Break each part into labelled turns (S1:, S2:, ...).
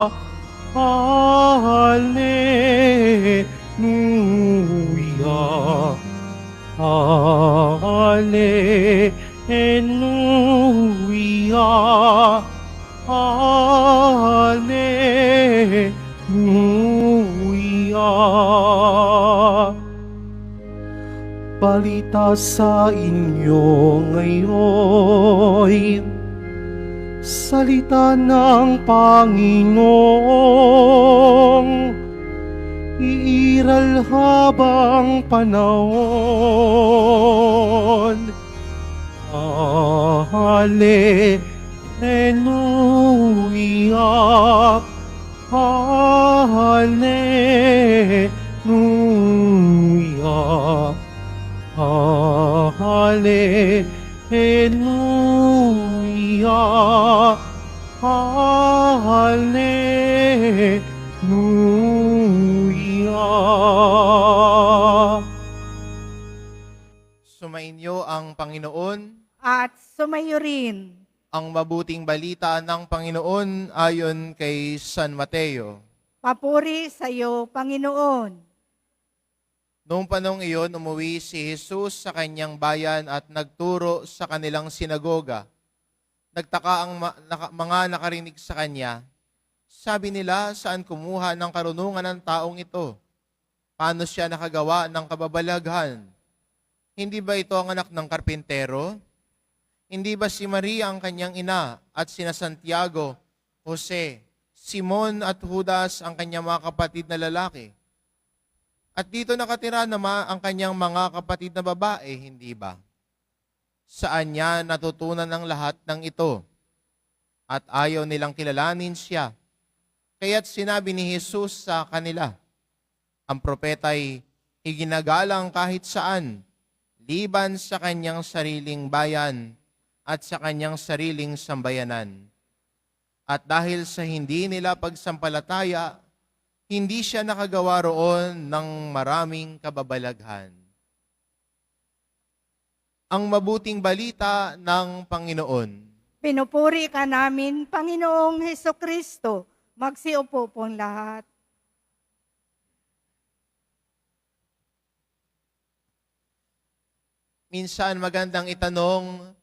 S1: Hallelujah, hallelujah, hallelujah. Balita sa inyo ngayon, salita ng Panginoon, iiral habang panahon. Hallelujah, hallelujah, hallelujah, hallelujah.
S2: Sumainyo ang Panginoon,
S3: At sumayo rin.
S2: ang mabuting balita ng Panginoon ayon kay San Mateo.
S3: Papuri sa iyo, Panginoon.
S2: Noong panahong iyon, umuwi si Jesus sa kanyang bayan at nagturo sa kanilang sinagoga. Nagtaka ang mga nakarinig sa kanya. Sabi nila, saan kumuha ng karunungan ng taong ito? Paano siya nakagawa ng kababalaghan? Hindi ba ito ang anak ng karpintero? Hindi ba si Maria ang kanyang ina at sina Santiago, Jose, Simon at Judas ang kanyang mga kapatid na lalaki? At dito nakatira naman ang kanyang mga kapatid na babae, hindi ba? Saan niya natutunan ang lahat ng ito? At ayaw nilang kilalanin siya. Kaya't sinabi ni Jesus sa kanila, ang propeta'y iginagalang kahit saan, liban sa kanyang sariling bayan at sa kanyang sariling sambayanan. At dahil sa hindi nila pagsampalataya, hindi siya nakagawa roon ng maraming kababalaghan. Ang mabuting balita ng Panginoon.
S3: Pinupuri ka namin, Panginoong Hesukristo. Magsiupo pong lahat.
S2: Minsan magandang itanong,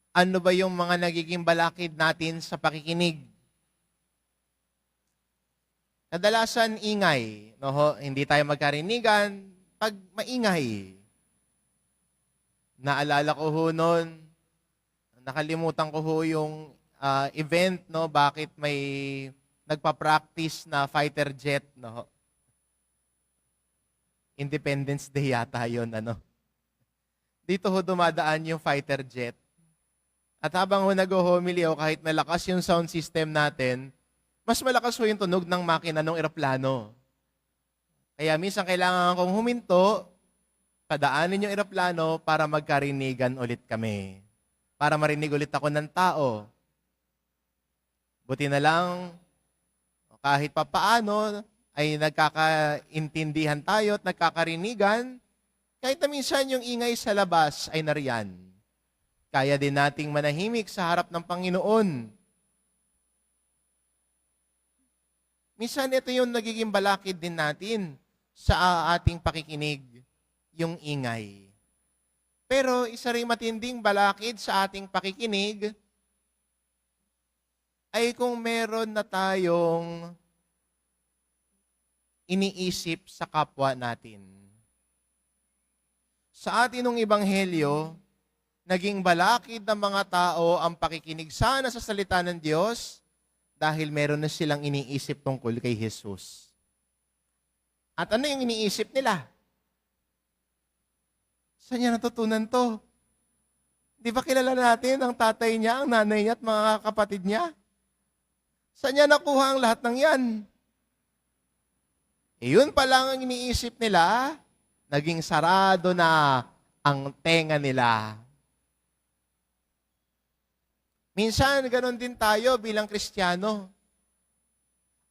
S2: ano ba yung mga nagiging balakid natin sa pakikinig? Kadalasan ingay, no ho? Hindi tayo magkarinigan pag maingay. Naalala ko ho noon, nakalimutan ko ho yung event, no, bakit may nagpa-practice na fighter jet, no ho? Independence Day yata yun, ano. Dito ho dumadaan yung fighter jet. At habang ho nag-homily o kahit malakas yung sound system natin, mas malakas ho yung tunog ng makina ng eroplano. Kaya minsan kailangan kong huminto, padaanin yung eroplano para magkarinigan ulit kami. Para marinig ulit ako ng tao. Buti na lang, kahit papaano, ay nagkakaintindihan tayo at nagkakarinigan, kahit na minsan yung ingay sa labas ay nariyan. Kaya din nating manahimik sa harap ng Panginoon. Minsan ito yung nagiging balakid din natin sa ating pakikinig, yung ingay. Pero isa rin matinding balakid sa ating pakikinig ay kung meron na tayong iniisip sa kapwa natin. Sa atinong ebanghelyo, naging balakid ng mga tao ang pakikinig sana sa salita ng Diyos dahil meron na silang iniisip tungkol kay Jesus. At ano yung iniisip nila? Saan niya natutunan to? Di ba kilala natin ang tatay niya, ang nanay niya at mga kapatid niya? Saan niya nakuha ang lahat ng yan? Yun pa lang ang iniisip nila, naging sarado na ang tenga nila. Minsan, ganon din tayo bilang Kristiyano.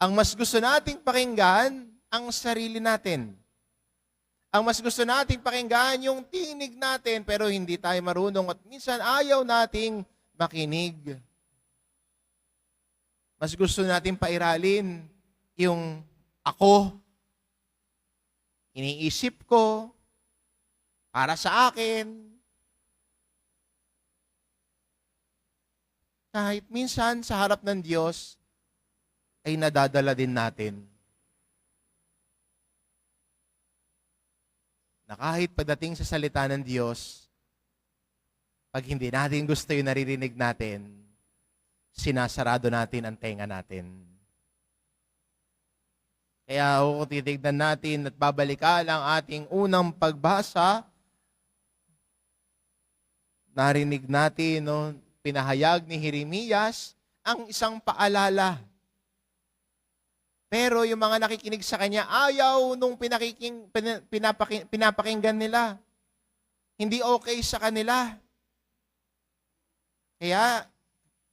S2: Ang mas gusto nating pakinggan, ang sarili natin. Ang mas gusto nating pakinggan, yung tinig natin, pero hindi tayo marunong at minsan ayaw nating makinig. Mas gusto natin pairalin yung ako, iniisip ko, para sa akin. Kahit minsan sa harap ng Diyos, ay nadadala din natin. Na kahit pagdating sa salita ng Diyos, pag hindi natin gusto yung naririnig natin, sinasarado natin ang tenga natin. Kaya kung titignan natin at babalikan ang ating unang pagbasa, narinig natin, no, pinahayag ni Jeremias ang isang paalala. Pero yung mga nakikinig sa kanya, ayaw nung pinapakinggan nila. Hindi okay sa kanila. Kaya,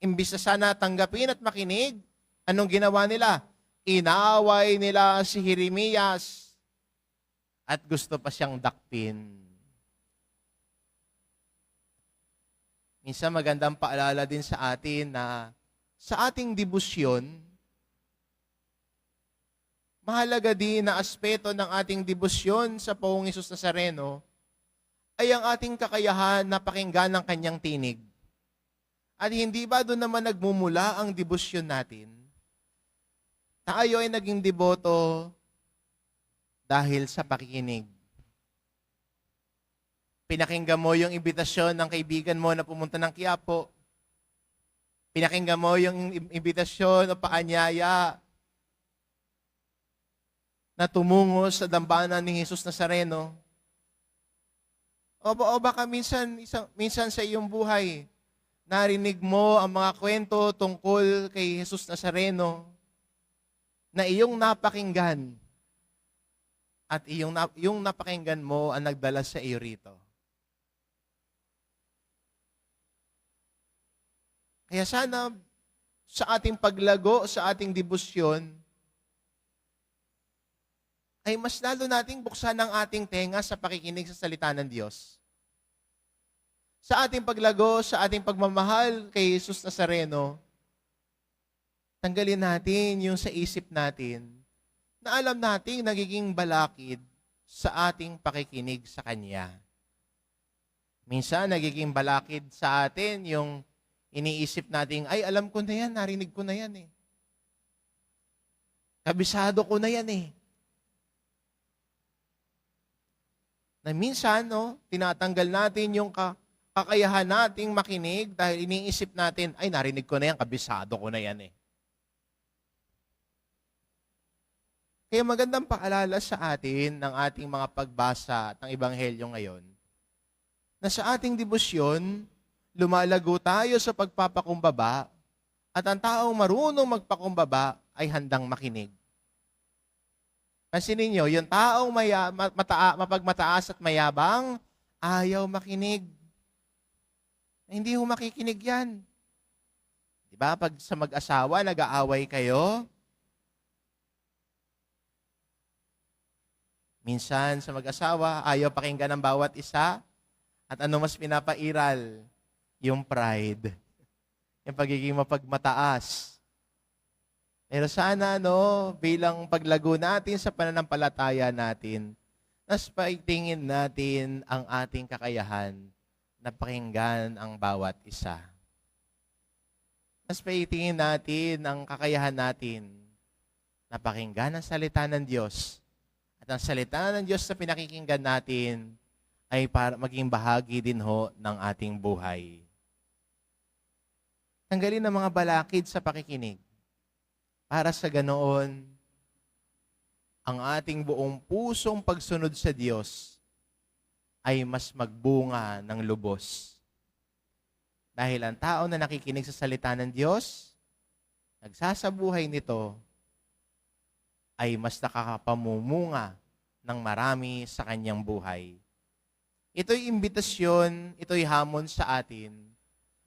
S2: imbis na sana tanggapin at makinig, anong ginawa nila? Inaaway nila si Jeremias at gusto pa siyang dakpin. Minsan magandang paalala din sa atin na sa ating debosyon, mahalaga din na aspeto ng ating debosyon sa Poong Hesus Nazareno ay ang ating kakayahan na pakinggan ng kanyang tinig. At hindi ba doon naman nagmumula ang debosyon natin? Tayo ay naging deboto dahil sa pakikinig. Pinakinggan mo yung imbitasyon ng kaibigan mo na pumunta ng Quiapo. Pinakinggan mo yung imbitasyon o paanyaya na tumungo sa dambana ni Jesus Nazareno. O baka minsan sa iyong buhay, narinig mo ang mga kwento tungkol kay Jesus Nazareno na iyong napakinggan at yung napakinggan mo ang nagdala sa iyo rito. Kaya sana sa ating paglago, sa ating debosyon, ay mas lalo nating buksan ang ating tenga sa pakikinig sa salita ng Diyos. Sa ating paglago, sa ating pagmamahal kay Jesus Nazareno, tanggalin natin yung sa isip natin na alam nating nagiging balakid sa ating pakikinig sa Kanya. Minsan, nagiging balakid sa atin yung iniisip natin, ay alam ko na yan, narinig ko na yan eh. Kabisado ko na yan eh. Na minsan, no, tinatanggal natin yung kakayahan nating makinig dahil iniisip natin, ay narinig ko na yan, kabisado ko na yan eh. Kaya magandang paalala sa atin ng ating mga pagbasa ng Ebanghelyo ngayon, na sa ating debosyon, lumalago tayo sa pagpapakumbaba at ang taong marunong magpakumbaba ay handang makinig. Pansinin niyo, yung taong mapagmataas at mayabang, ayaw makinig. Hindi ho makikinig yan. Diba? Pag sa mag-asawa, nag-aaway kayo, minsan sa mag-asawa, ayaw pakinggan ng bawat isa, at ano mas pinapairal? Yung pride. Yung pagiging mapagmataas. Pero sana, no, bilang paglago natin sa pananampalataya natin, mas paitingin natin ang ating kakayahan na pakinggan ang bawat isa. Mas paitingin natin ang kakayahan natin na pakinggan ang salita ng Diyos. At ang salita ng Diyos na pinakikinggan natin ay para maging bahagi din ho ng ating buhay. Tanggalin ang mga balakid sa pakikinig. Para sa ganoon, ang ating buong pusong pagsunod sa Diyos ay mas magbunga ng lubos. Dahil ang tao na nakikinig sa salita ng Diyos, nagsasabuhay nito, ay mas nakakapamumunga ng marami sa kanyang buhay. Ito'y imbitasyon, ito'y hamon sa atin.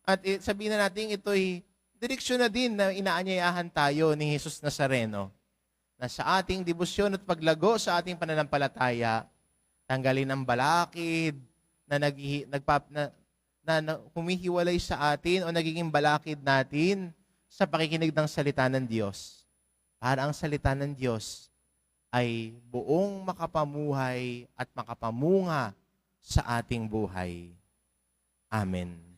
S2: At sabihin na natin, ito'y direksyon na din na inaanyayahan tayo ni Jesus Nazareno na sa ating debosyon at paglago sa ating pananampalataya, tanggalin ang balakid na humihiwalay sa atin o nagiging balakid natin sa pakikinig ng salita ng Diyos. Para ang salita ng Diyos ay buong makapamuhay at makapamunga sa ating buhay. Amen.